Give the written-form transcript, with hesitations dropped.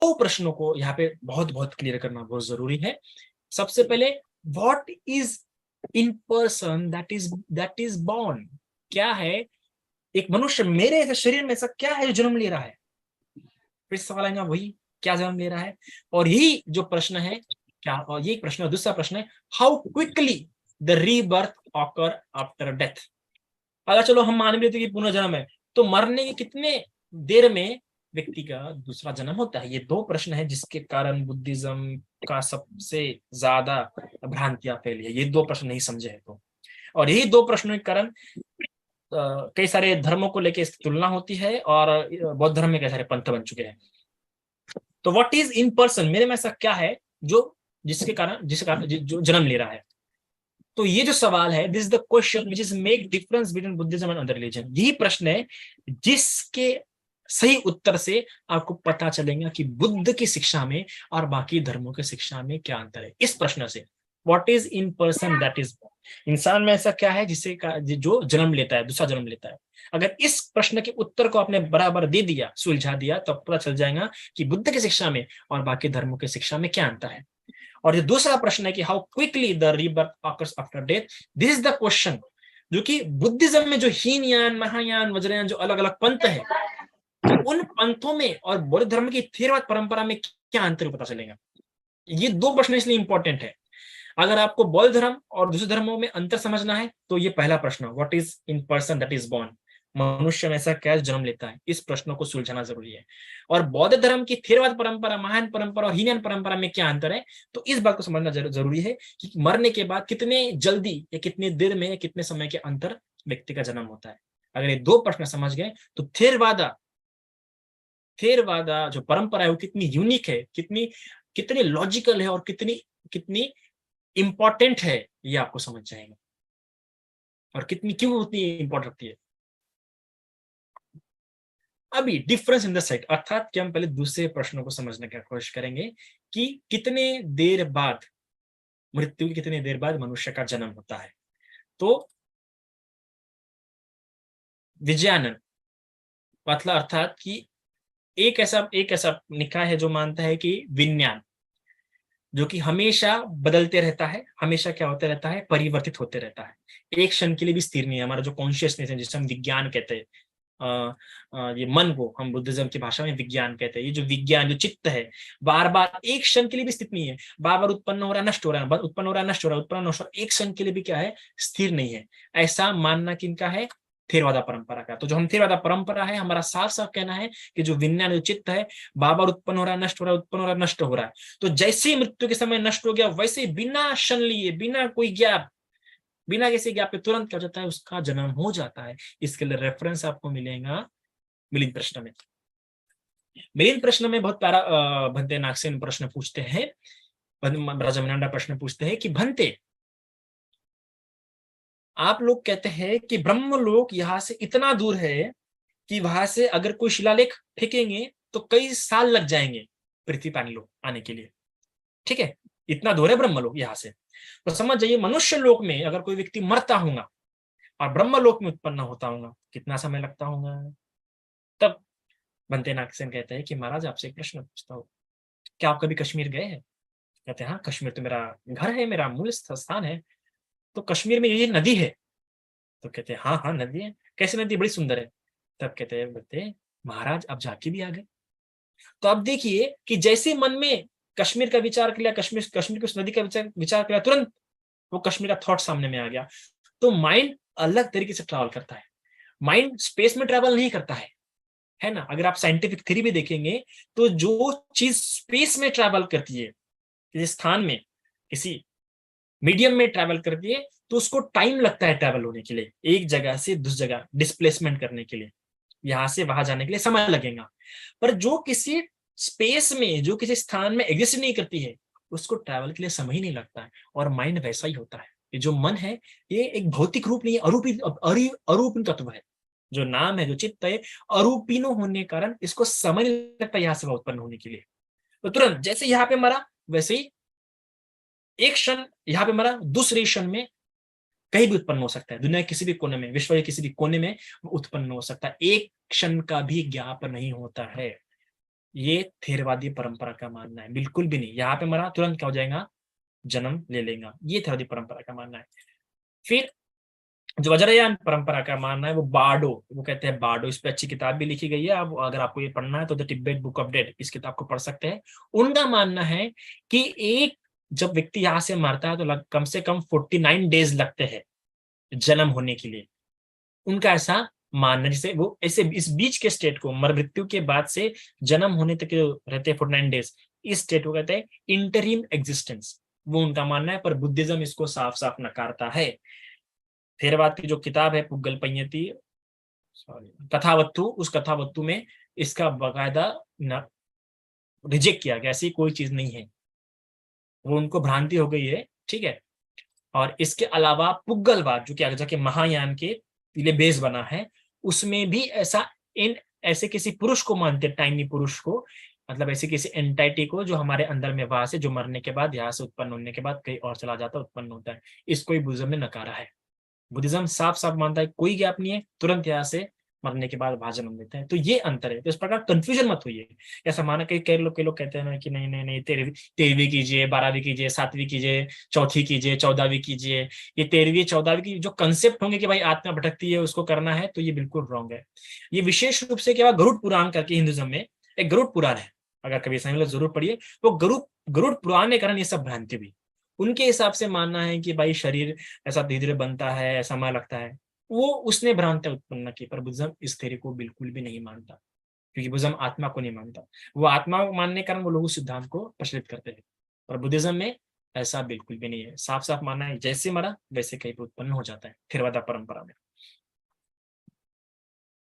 दो प्रश्नों को यहाँ पे बहुत बहुत क्लियर करना बहुत जरूरी है। सबसे पहले, what is in person that is born? क्या है एक मनुष्य, मेरे ऐसे शरीर में ऐसा क्या है जो जन्म ले रहा है? फिर सवाल आएगा वही, क्या जन्म ले रहा है? और यही जो प्रश्न है, क्या, और ये प्रश्न, दूसरा प्रश्न है, how quickly the rebirth occur after death? अगर चलो हम मान भी लेते कि पुनर्जन्म है, तो मरने के कितने देर में व्यक्ति का दूसरा जन्म होता है? ये दो प्रश्न है जिसके कारण बुद्धिज्म का सबसे ज्यादा भ्रांतियां फैली है। ये दो प्रश्न नहीं समझे हैं तो, और यही दो प्रश्नों के कारण कई सारे धर्मों को लेकर इसकी तुलना होती है, और बौद्ध धर्म में कई सारे पंथ बन चुके हैं। तो व्हाट इज इन पर्सन, मेरे में ऐसा क्या है जो जिसके कारण जो जन्म ले रहा है? तो ये जो सवाल है, this is the question which is make difference between Buddhism and other religion. यही प्रश्न है जिसके सही उत्तर से आपको पता चलेगा कि बुद्ध की शिक्षा में और बाकी धर्मों की शिक्षा में क्या अंतर है। इस प्रश्न से, what is in person that is, इंसान में ऐसा क्या है जिसे जो जन्म लेता है, दूसरा जन्म लेता है? अगर इस प्रश्न के उत्तर को आपने बराबर दे दिया, सुलझा दिया, तो पता चल जाएगा कि बुद्ध की शिक्षा में और बाकी धर्मों की शिक्षा में क्या अंतर है। और ये दूसरा प्रश्न है कि how quickly the rebirth occurs after death. This is the question जो कि बुद्धिज्म में जो हीनयान, महायान, वज्रयान, जो अलग अलग पंथ है, तो उन पंथों में और बौद्ध धर्म की थेरवाद परंपरा में क्या अंतर पता चलेगा। ये दो प्रश्न इसलिए इंपॉर्टेंट है। अगर आपको बौद्ध धर्म और दूसरे धर्मों में अंतर समझना है तो ये पहला प्रश्न, what is in person that is born, मनुष्य में ऐसा क्या जन्म लेता है, इस प्रश्नों को सुलझाना जरूरी है। और बौद्ध धर्म की थेरवाद परंपरा, महान परंपरा और हीनयान परंपरा में क्या अंतर है, तो इस बात को समझना जरूरी है कि मरने के बाद कितने जल्दी या कितनी देर में या कितने समय के अंतर व्यक्ति का जन्म होता है। अगर ये दो प्रश्न समझ गए तो थेरवादा जो परंपरा है वो कितनी यूनिक है, कितनी कितनी लॉजिकल है, और कितनी कितनी इंपॉर्टेंट है, ये आपको समझ जाएगा, और कितनी क्यों उतनी इंपॉर्टेंट रखती है। अभी डिफरेंस इन द सेट, अर्थात कि हम पहले दूसरे प्रश्नों को समझने की कोशिश करेंगे कि कितने देर बाद, मृत्यु की कितनी देर बाद मनुष्य का जन्म होता है। तो विजयानंद पतला, अर्थात कि एक ऐसा निकाय है जो मानता है कि विज्ञान जो कि हमेशा बदलते रहता है, हमेशा क्या होते रहता है, परिवर्तित होते रहता है, एक क्षण के लिए भी स्थिर नहीं है। हमारा जो कॉन्शियसनेस है, जिसे हम विज्ञान कहते हैं, ये मन को हम बुद्धिज्म की भाषा में विज्ञान कहते हैं। ये जो विज्ञान, जो चित्त है, बार बार एक क्षण के लिए भी स्थित नहीं है, बार बार उत्पन्न हो रहा है, नष्ट हो रहा है, उत्पन्न हो रहा है, नष्ट हो रहा है, उत्पन्न नष्ट हो रहा है, एक क्षण के लिए भी क्या है, स्थिर नहीं है। ऐसा मानना किनका है, थेरवादा परंपरा का। तो जो हम थेरवादा परंपरा है, हमारा साफ साफ कहना है कि जो विज्ञान, जो चित्त है, बार बार उत्पन्न हो रहा है, नष्ट हो रहा है, उत्पन्न हो रहा है, नष्ट हो रहा है। तो जैसे ही मृत्यु के समय नष्ट हो गया, वैसे ही बिना क्षण लिए, बिना कोई गैप, बिना किसी गैप पे तुरंत क्या हो जाता है, उसका जन्म हो जाता है। इसके लिए रेफरेंस आपको मिलेगा मिलिंद प्रश्न में। मिलिंद प्रश्न में बहुत प्यारा भंते नागसेन प्रश्न पूछते हैं, राजा प्रश्न पूछते हैं कि भंते, आप लोग कहते हैं कि ब्रह्मलोक यहाँ से इतना दूर है कि वहां से अगर कोई शिलालेख फेंकेंगे तो कई साल लग जाएंगे पृथ्वी पानी लोक आने के लिए, ठीक है, इतना दूर है ब्रह्मलोक यहाँ से। तो समझ जाइए, मनुष्य लोक में अगर कोई व्यक्ति मरता होगा और ब्रह्मलोक में उत्पन्न होता होगा, कितना समय लगता होगा। तब बनते नागसेन कहते हैं कि महाराज, आपसे एक प्रश्न पूछता हूँ, क्या आप कभी कश्मीर गए हैं? कहते हैं हाँ, कश्मीर तो मेरा घर है, मेरा मूल स्थान है। तो कश्मीर में ये नदी है? तो कहते हैं हाँ हाँ नदी है। कैसे नदी? बड़ी सुंदर है। तब कहते हैं, बोलते महाराज आप जाके भी आ गए। तो अब देखिए कि जैसे मन में कश्मीर का विचार किया, कश्मीर कश्मीर की उस नदी का विचार किया, तुरंत वो कश्मीर का थॉट सामने में आ गया। तो माइंड अलग तरीके से ट्रैवल करता है, माइंड स्पेस में ट्रैवल नहीं करता है ना। अगर आप साइंटिफिक थ्योरी भी देखेंगे तो जो चीज स्पेस में ट्रैवल करती है, किसी स्थान में, किसी मीडियम में ट्रैवल करती है, तो उसको टाइम लगता है ट्रैवल होने के लिए, एक जगह से दूसरी जगह डिस्प्लेसमेंट करने के लिए, यहां से वहां जाने के लिए समय लगेगा। पर जो किसी स्पेस में, जो किसी स्थान में एग्जिस्ट नहीं करती है, उसको ट्रैवल के लिए समय ही नहीं लगता है। और माइंड वैसा ही होता है। ये जो मन है, ये एक भौतिक रूप नहीं है, अरूपी तत्व है। जो नाम है, जो चित्त है, अरूपीनो होने के कारण इसको समय नहीं लगता यहाँ से उत्पन्न होने के लिए। तो तुरंत जैसे यहाँ पे मरा, वैसे ही एक क्षण यहाँ पे मरा, दूसरे क्षण में कहीं भी उत्पन्न हो सकता है, दुनिया के किसी भी कोने में, विश्व के किसी भी कोने में उत्पन्न हो सकता है। एक क्षण का भी ज्ञाप नहीं होता है। ये थेरवादी परंपरा का मानना है, बिल्कुल भी नहीं। यहाँ पे मरा तुरंत क्या हो जाएगा, जन्म ले लेगा, ये थेरवादी परंपरा का मानना है। फिर जो वज्रयान परंपरा का मानना है वो बाडो, वो कहते हैं बाडो, इस पे अच्छी किताब भी लिखी गई है। अब अगर आपको ये पढ़ना है तो the Tibet book of dead, इस किताब को पढ़ सकते हैं। उनका मानना है कि एक जब व्यक्ति यहाँ से मरता है तो कम से कम 49 डेज लगते हैं जन्म होने के लिए। उनका ऐसा मानना, जिसे वो ऐसे इस बीच के स्टेट को, मर मृत्यु के बाद से जन्म होने तक जो रहते हैं 49 डेज, इस स्टेट को कहते हैं इंटरिम एग्जिस्टेंस, वो उनका मानना है। पर बुद्धिज्म इसको साफ साफ नकारता है। थेरवाद की जो किताब है पुग्गल पय्यती, सॉरी कथावत्तु, उस कथावत्तु में इसका बाकायदा रिजेक्ट किया गया, ऐसी कोई चीज नहीं है, वो उनको भ्रांति हो गई है, ठीक है। और इसके अलावा पुग्गलवाद जो कि आगे जाके महायान के लिए बेस बना है, उसमें भी ऐसा इन ऐसे किसी पुरुष को मानते, टाइनी पुरुष को, मतलब ऐसे किसी एंटाइटी को जो हमारे अंदर में वहां से, जो मरने के बाद यहाँ से उत्पन्न होने के बाद कहीं और चला जाता है, उत्पन्न होता है। इसको ही बुद्धिज्म ने नकारा है। बुद्धिज्म साफ साफ मानता है कोई गैप नहीं है, तुरंत यहाँ से मरने के बाद वहां जन्म लेते हैं। तो ये अंतर है। तो इस प्रकार कंफ्यूजन मत होइए। ऐसा माना कई लोग कहते हैं ना कि नहीं नहीं नहीं, 13वीं कीजिए, 12वीं कीजिए, 7वीं कीजिए, चौथी कीजिए, 14वीं कीजिए। ये 13वीं 14वीं की जो कंसेप्ट होंगे कि भाई आत्मा भटकती है उसको करना है, तो ये बिल्कुल रॉन्ग है। ये विशेष रूप से क्या, गरुड़ पुराण करके हिंदुज्म में एक गरुड़ पुराण है, अगर कभी समय जरूर पढ़िए। वो गरुड़ पुराण के कारण ये सब भ्रांति भी, उनके हिसाब से मानना है कि भाई शरीर ऐसा धीरे धीरे बनता है, समय लगता है, वो उसने भ्रांतियां उत्पन्न की। पर बुद्धिज्म इस थ्योरी को बिल्कुल भी नहीं मानता, क्योंकि बुद्धिज्म आत्मा को नहीं मानता। वो आत्मा को मानने के कारण वो लोग उस सिद्धांत को प्रचलित करते हैं। पर बुद्धिज्म में ऐसा बिल्कुल भी नहीं है। साफ साफ मानना है जैसे मरा वैसे कहीं पे उत्पन्न हो जाता है, थेरवादा परंपरा में।